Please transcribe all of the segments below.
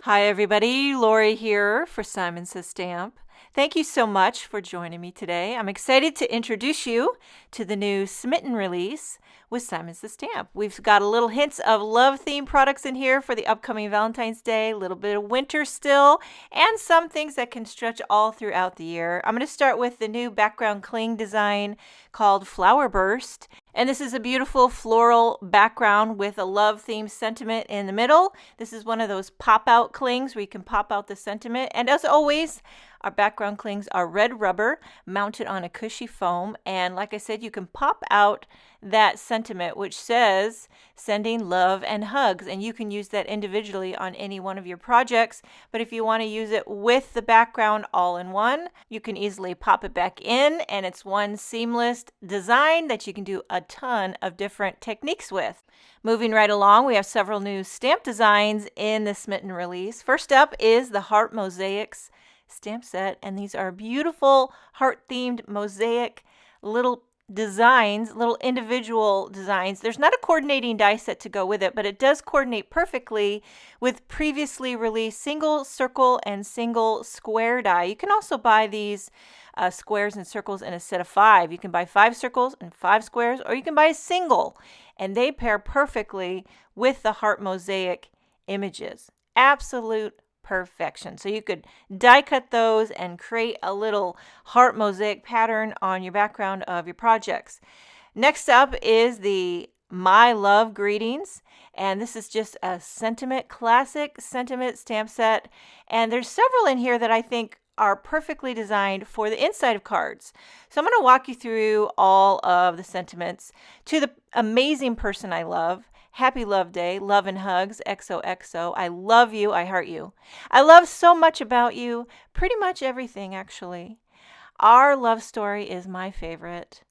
Hi, everybody. Lori here for Simon Says Stamp. Thank you so much for joining me today. I'm excited to introduce you to the new Smitten release with Simon Says Stamp. We've got a little hints of love-themed products in here for the upcoming Valentine's Day, a little bit of winter still, and some things that can stretch all throughout the year. I'm going to start with the new background cling design called Flower Burst. And this is a beautiful floral background with a love-themed sentiment in the middle. This is one of those pop-out clings where you can pop out the sentiment. And as always, our background clings are red rubber mounted on a cushy foam. And like I said, you can pop out that sentiment which says sending love and hugs. And you can use that individually on any one of your projects. But if you want to use it with the background all in one, you can easily pop it back in. And it's one seamless design that you can do a ton of different techniques with. Moving right along, we have several new stamp designs in the Smitten release. First up is the Heart Mosaics stamp set, and these are beautiful heart-themed mosaic little designs, little individual designs. There's not a coordinating die set to go with it, but it does coordinate perfectly with previously released single circle and single square die. You can also buy these squares and circles in a set of 5. You can buy 5 circles and 5 squares, or you can buy a single, and they pair perfectly with the heart mosaic images. Absolute perfection. So you could die cut those and create a little heart mosaic pattern on your background of your projects. Next up is the My Love Greetings, and this is just a classic sentiment stamp set, and there's several in here that I think are perfectly designed for the inside of cards. So I'm going to walk you through all of the sentiments. To the amazing person I love, happy love day, love and hugs, XOXO. I love you, I heart you. I love so much about you, pretty much everything actually. Our love story is my favorite.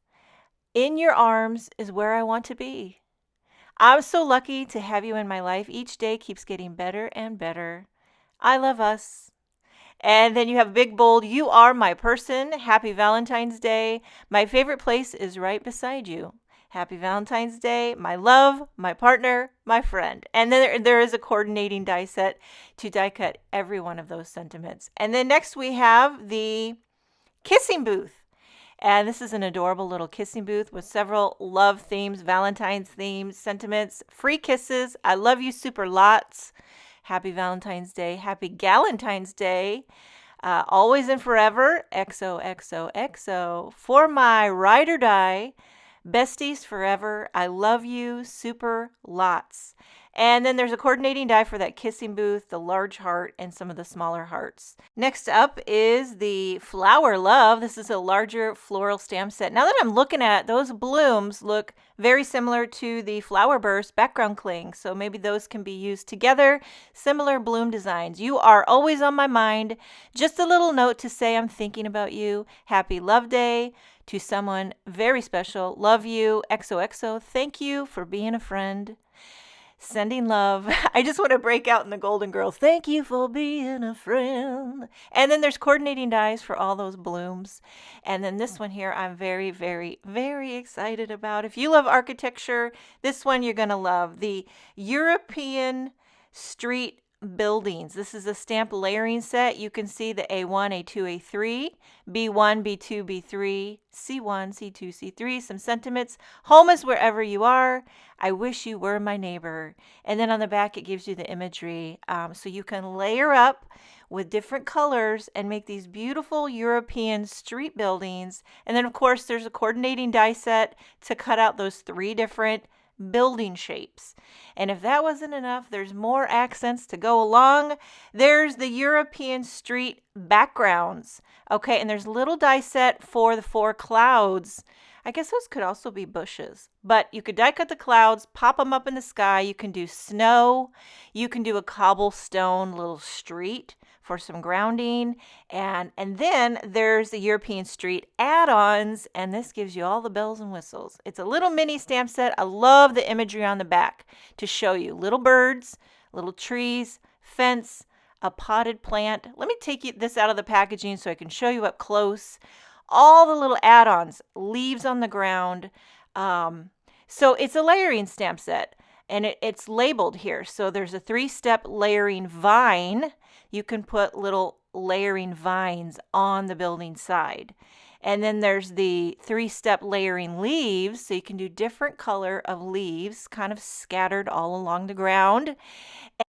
In your arms is where I want to be. I'm so lucky to have you in my life. Each day keeps getting better and better. I love us. And then you have big bold, you are my person. Happy Valentine's Day. My favorite place is right beside you. Happy Valentine's Day, my love, my partner, my friend. And then there is a coordinating die set to die cut every one of those sentiments. And then next we have the kissing booth. And this is an adorable little kissing booth with several love themes, Valentine's themes, sentiments, free kisses. I love you super lots. Happy Valentine's Day. Happy Galentine's Day. Always and forever. XOXOXO. For my ride or die. Besties forever. I love you super lots. And then there's a coordinating die for that kissing booth, the large heart, and some of the smaller hearts. Next up is the Flower Love. This is a larger floral stamp set. Now that I'm looking at it, those blooms look very similar to the Flower Burst background cling. So maybe those can be used together. Similar bloom designs. You are always on my mind. Just a little note to say I'm thinking about you. Happy Love Day. To someone very special. Love you. XOXO. Thank you for being a friend. Sending love. I just want to break out in the Golden Girls. Thank you for being a friend. And then there's coordinating dies for all those blooms. And then this one here I'm very, very, very excited about. If you love architecture, this one you're going to love. The European Street Buildings. This is a stamp layering set. You can see the A1, A2, A3, B1, B2, B3, C1, C2, C3, some sentiments. Home is wherever you are. I wish you were my neighbor. And then on the back, it gives you the imagery. So you can layer up with different colors and make these beautiful European street buildings. And then, of course, there's a coordinating die set to cut out those 3 different building shapes. And if that wasn't enough, there's more accents to go along. There's the European street backgrounds. Okay, and there's a little die set for the 4 clouds. I guess those could also be bushes, but you could die cut the clouds, pop them up in the sky. You can do snow. You can do a cobblestone little street for some grounding. And then there's the European Street add-ons, and this gives you all the bells and whistles. It's a little mini stamp set. I love the imagery on the back to show you little birds, little trees, fence, a potted plant. Let me take this out of the packaging so I can show you up close. All the little add-ons, leaves on the ground. So it's a layering stamp set. and it's labeled here. So there's a 3-step layering vine. You can put little layering vines on the building side. And then there's the 3-step layering leaves. So you can do different color of leaves kind of scattered all along the ground. And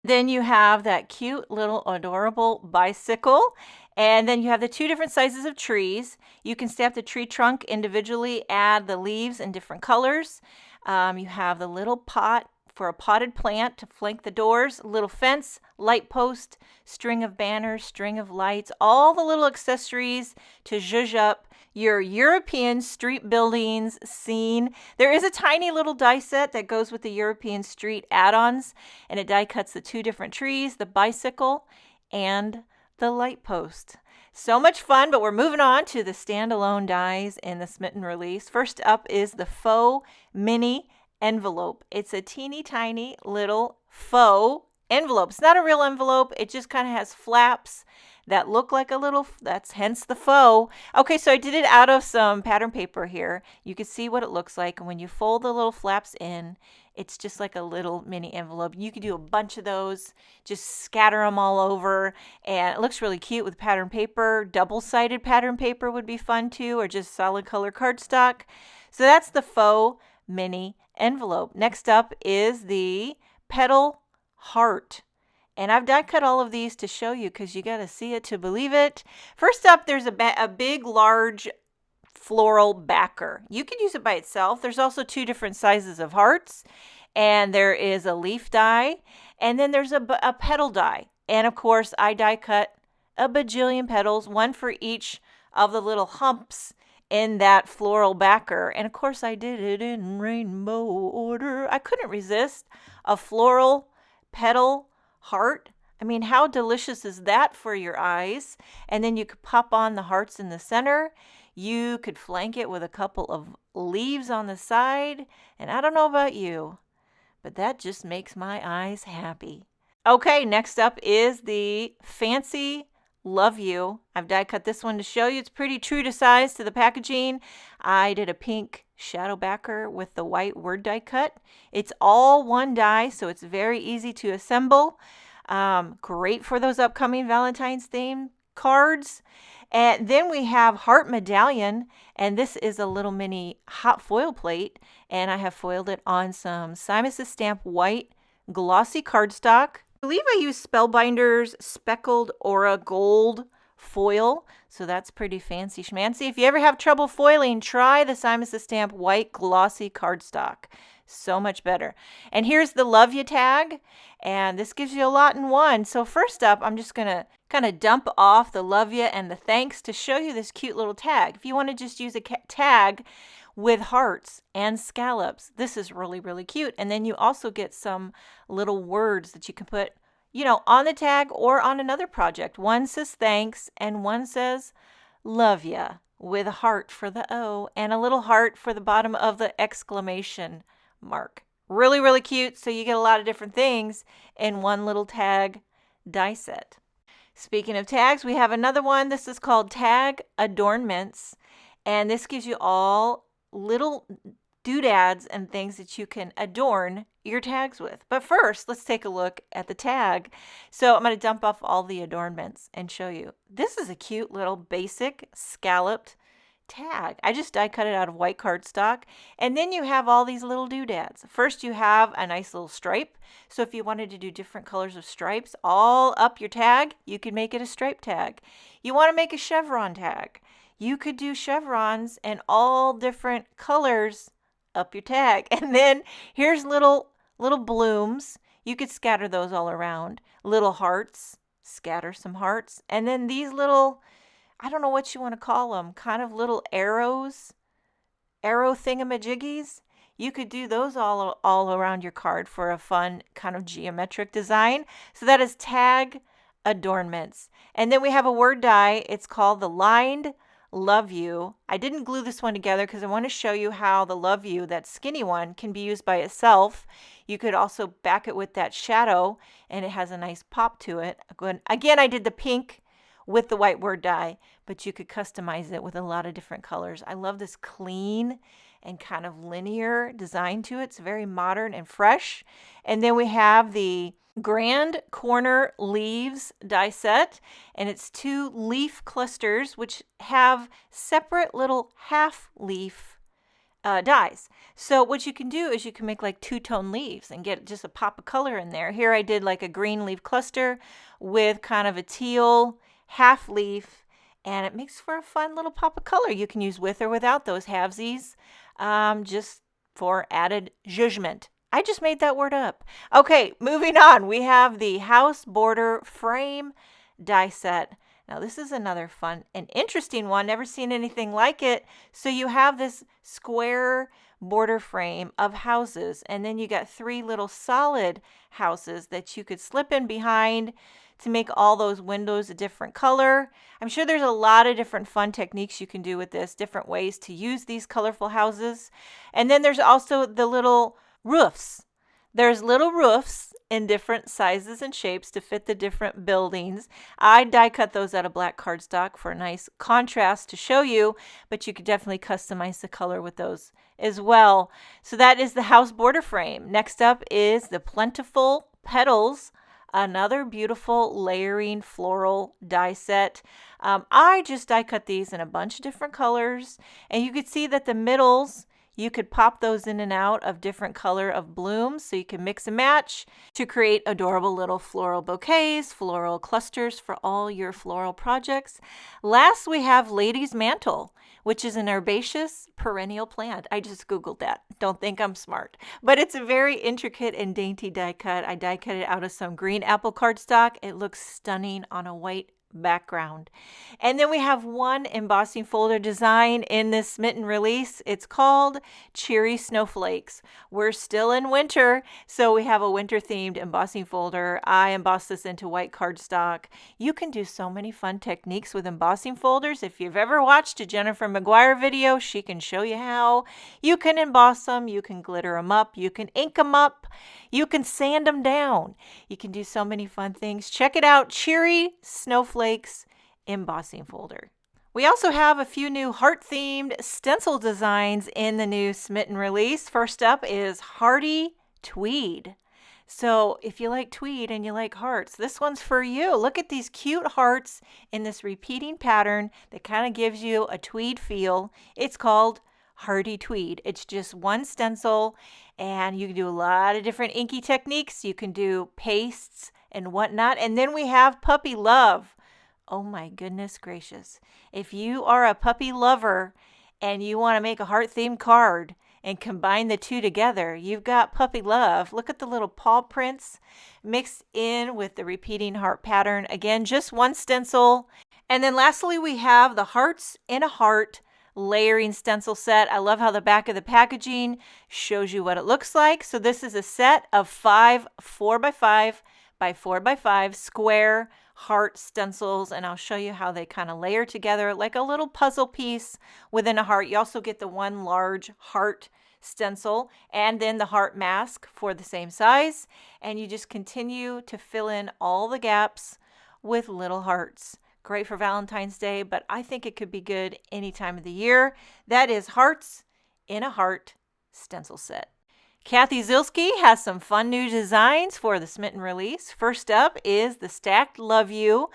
then you have that cute little adorable bicycle. And then you have the 2 different sizes of trees. You can stamp the tree trunk individually, add the leaves in different colors. You have the little pot for a potted plant to flank the doors, little fence, light post, string of banners, string of lights, all the little accessories to zhuzh up your European street buildings scene. There is a tiny little die set that goes with the European street add-ons, and it die cuts the 2 different trees, the bicycle and the light post. So much fun, but we're moving on to the standalone dies in the Smitten release. First up is the faux mini envelope. It's a teeny tiny little faux envelope. It's not a real envelope. It just kind of has flaps that look like a little, that's hence the faux. Okay, so I did it out of some pattern paper here. You can see what it looks like. And when you fold the little flaps in, it's just like a little mini envelope. You could do a bunch of those, just scatter them all over. And it looks really cute with pattern paper. Double-sided pattern paper would be fun too, or just solid color cardstock. So that's the faux mini envelope. Next up is the petal heart. And I've die cut all of these to show you because you got to see it to believe it. First up, there's a big, large floral backer. You can use it by itself. There's also 2 different sizes of hearts. And there is a leaf die. And then there's a petal die. And of course, I die cut a bajillion petals, one for each of the little humps in that floral backer. And of course, I did it in rainbow order. I couldn't resist a floral petal heart. I mean, how delicious is that for your eyes? And then you could pop on the hearts in the center. You could flank it with a couple of leaves on the side. And I don't know about you, but that just makes my eyes happy. Okay, next up is the fancy Love You. I've die cut this one to show you. It's pretty true to size to the packaging. I did a pink shadow backer with the white word die cut. It's all one die, so it's very easy to assemble. Great for those upcoming Valentine's theme cards. And then we have Heart Medallion, and this is a little mini hot foil plate, and I have foiled it on some Simon Says Stamp white glossy cardstock. I believe I used Spellbinder's Speckled Aura Gold foil, so that's pretty fancy schmancy. If you ever have trouble foiling, try the Simon Says Stamp white glossy cardstock. So much better. And here's the Love You tag, and this gives you a lot in one. So first up, I'm just going to kind of dump off the Love You and the thanks to show you this cute little tag. If you want to just use a tag with hearts and scallops, this is really, really cute. And then you also get some little words that you can put, you know, on the tag or on another project. One says thanks and one says love ya with a heart for the O and a little heart for the bottom of the exclamation mark. Really, really cute. So you get a lot of different things in one little tag die set. Speaking of tags, we have another one. This is called Tag Adornments. And this gives you all little doodads and things that you can adorn your tags with. But first, let's take a look at the tag. So I'm going to dump off all the adornments and show you. This is a cute little basic scalloped tag. I just die cut it out of white cardstock. And then you have all these little doodads. First, you have a nice little stripe. So if you wanted to do different colors of stripes all up your tag, you could make it a stripe tag. You want to make a chevron tag. You could do chevrons and all different colors up your tag. And then here's little blooms. You could scatter those all around. Little hearts, scatter some hearts. And then these little, I don't know what you want to call them, kind of little arrows, arrow thingamajiggies. You could do those all around your card for a fun kind of geometric design. So that is tag adornments. And then we have a word die. It's called the Lined Love You. I didn't glue this one together because I want to show you how the Love You, that skinny one, can be used by itself. You could also back it with that shadow and it has a nice pop to it. Again, I did the pink with the white word die, but you could customize it with a lot of different colors. I love this clean and kind of linear design to it. It's very modern and fresh. And then we have the Grand Corner Leaves die set, and it's 2 leaf clusters which have separate little half leaf dies. So what you can do is you can make like 2-tone leaves and get just a pop of color in there. Here I did like a green leaf cluster with kind of a teal half leaf, and it makes for a fun little pop of color. You can use with or without those halvesies, just for added judgment. I just made that word up. Okay, moving on. We have the house border frame die set. Now this is another fun and interesting one. Never seen anything like it. So you have this square border frame of houses, and then you got 3 little solid houses that you could slip in behind to make all those windows a different color. I'm sure there's a lot of different fun techniques you can do with this, different ways to use these colorful houses. And then there's also the little roofs. There's little roofs in different sizes and shapes to fit the different buildings. I die cut those out of black cardstock for a nice contrast to show you, but you could definitely customize the color with those as well. So that is the house border frame. Next up is the Plentiful Petals, another beautiful layering floral die set. I just die cut these in a bunch of different colors, and you could see that the middles, you could pop those in and out of different color of blooms, so you can mix and match to create adorable little floral bouquets, floral clusters for all your floral projects. Last, we have Lady's Mantle, which is an herbaceous perennial plant. I just Googled that. Don't think I'm smart. But it's a very intricate and dainty die cut. I die cut it out of some green apple cardstock. It looks stunning on a white background. And then we have one embossing folder design in this Smitten release. It's called Cheery Snowflakes. We're still in winter, so we have a winter themed embossing folder. I embossed this into white cardstock. You can do so many fun techniques with embossing folders. If you've ever watched a Jennifer McGuire video, she can show you how. You can emboss them, you can glitter them up, you can ink them up, you can sand them down. You can do so many fun things. Check it out, Cheery Snowflakes embossing folder. We also have a few new heart-themed stencil designs in the new Smitten release. First up is Hearty Tweed. So if you like tweed and you like hearts, this one's for you. Look at these cute hearts in this repeating pattern that kind of gives you a tweed feel. It's called Hearty Tweed. It's just one stencil, and you can do a lot of different inky techniques. You can do pastes and whatnot. And then we have Puppy Love. Oh my goodness gracious. If you are a puppy lover and you want to make a heart-themed card and combine the two together, you've got Puppy Love. Look at the little paw prints mixed in with the repeating heart pattern. Again, just one stencil. And then lastly, we have the Hearts in a Heart layering stencil set. I love how the back of the packaging shows you what it looks like. So this is a set of 5 4x5 by 4x5 square heart stencils, and I'll show you how they kind of layer together like a little puzzle piece within a heart. You also get the one large heart stencil and then the heart mask for the same size, and you just continue to fill in all the gaps with little hearts. Great for Valentine's Day, but I think it could be good any time of the year. That is Hearts in a Heart stencil set. Kathy Zielski has some fun new designs for the Smitten release. First up is the Stacked Love You.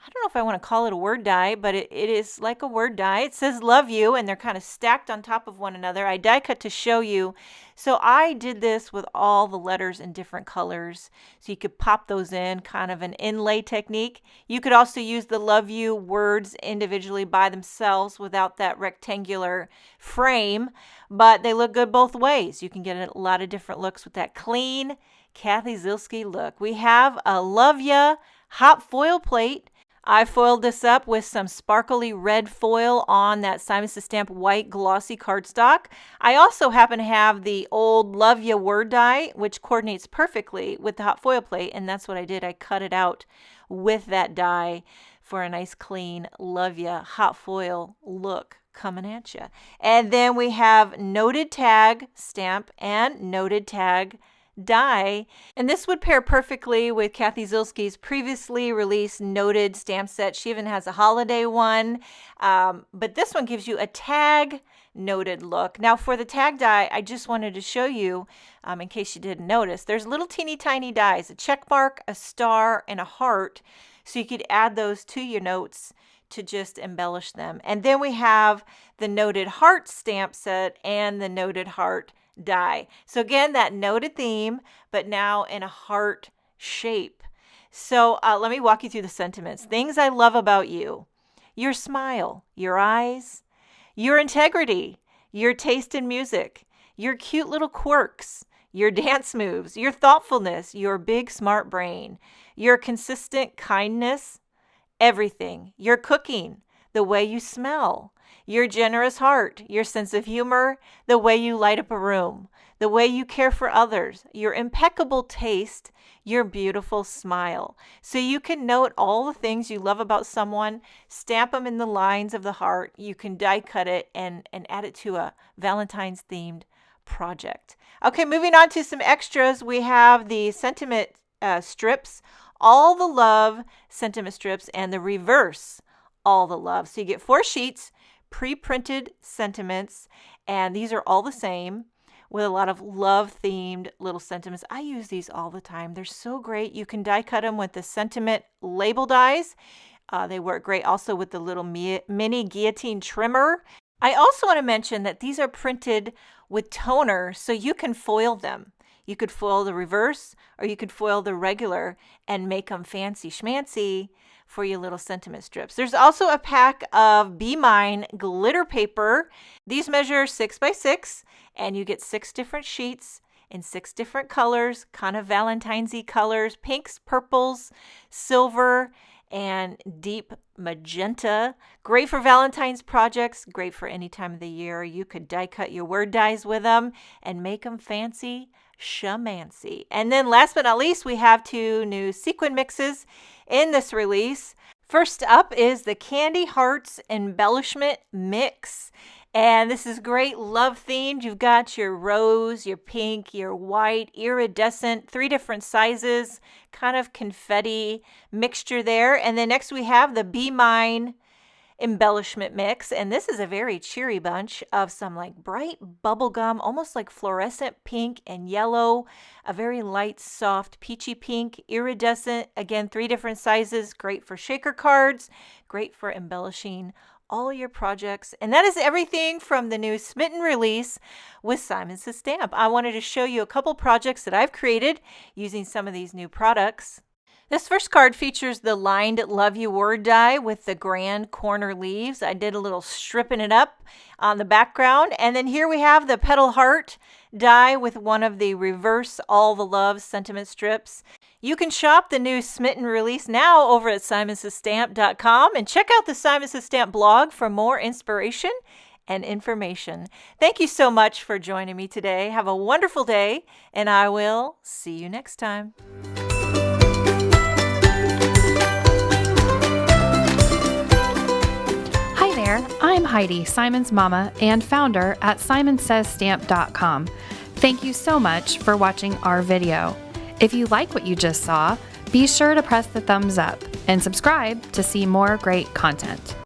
I don't know if I want to call it a word die, but it is like a word die. It says love you, and they're kind of stacked on top of one another. I die cut to show you. So I did this with all the letters in different colors. So you could pop those in, kind of an inlay technique. You could also use the love you words individually by themselves without that rectangular frame, but they look good both ways. You can get a lot of different looks with that clean Kathy Zielski look. We have a Love Ya hot foil plate. I foiled this up with some sparkly red foil on that Simon Says Stamp white glossy cardstock. I also happen to have the old Love Ya word die, which coordinates perfectly with the hot foil plate, and that's what I did. I cut it out with that die for a nice clean Love Ya hot foil look coming at you. And then we have Noted Tag stamp and Noted Tag die. And this would pair perfectly with Kathy Zilski's previously released noted stamp set. She even has a holiday one. But this one gives you a tag noted look. Now for the tag die, I just wanted to show you, in case you didn't notice, there's little teeny tiny dies, a check mark, a star, and a heart. So you could add those to your notes to just embellish them. And then we have the noted heart stamp set and the noted heart die. So again, that noted theme, but now in a heart shape. So let me walk you through the sentiments. Things I love about you: your smile, your eyes, your integrity, your taste in music, your cute little quirks, your dance moves, your thoughtfulness, your big smart brain, your consistent kindness, everything, your cooking, the way you smell, your generous heart, your sense of humor, the way you light up a room, the way you care for others, your impeccable taste, your beautiful smile. So you can note all the things you love about someone, stamp them in the lines of the heart. You can die cut it and add it to a Valentine's themed project. Okay, moving on to some extras. We have the sentiment strips, all the love sentiment strips, and the reverse all the love. So you get 4 sheets, pre-printed sentiments, and these are all the same with a lot of love-themed little sentiments. I use these all the time. They're so great. You can die cut them with the sentiment label dies. They work great also with the little mini guillotine trimmer. I also want to mention that these are printed with toner, so you can foil them. You could foil the reverse, or you could foil the regular and make them fancy schmancy for your little sentiment strips. There's also a pack of Be Mine glitter paper. These measure 6 by 6, and you get 6 different sheets in 6 different colors, kind of Valentine's-y colors: pinks, purples, silver, and deep magenta. Great for Valentine's projects, great for any time of the year. You could die cut your word dies with them and make them fancy shamancy. And then last but not least, we have 2 new sequin mixes in this release. First up is the Candy Hearts Embellishment Mix. And this is great love themed. You've got your rose, your pink, your white, iridescent, 3 different sizes, kind of confetti mixture there. And then next we have the Be Mine embellishment mix, and this is a very cheery bunch of some like bright bubblegum, almost like fluorescent pink and yellow, a very light soft peachy pink, iridescent, again 3 different sizes, great for shaker cards, great for embellishing all your projects. And that is everything from the new Smitten release with Simon Says Stamp. I wanted to show you a couple projects that I've created using some of these new products. This first card features the lined Love You word die with the grand corner leaves. I did a little stripping it up on the background. And then here we have the petal heart die with one of the reverse all the love sentiment strips. You can shop the new Smitten release now over at simonsaystamp.com and check out the Simon Says Stamp blog for more inspiration and information. Thank you so much for joining me today. Have a wonderful day, and I will see you next time. Hi there, I'm Heidi, Simon's mama and founder at simonsaystamp.com. Thank you so much for watching our video. If you like what you just saw, be sure to press the thumbs up and subscribe to see more great content.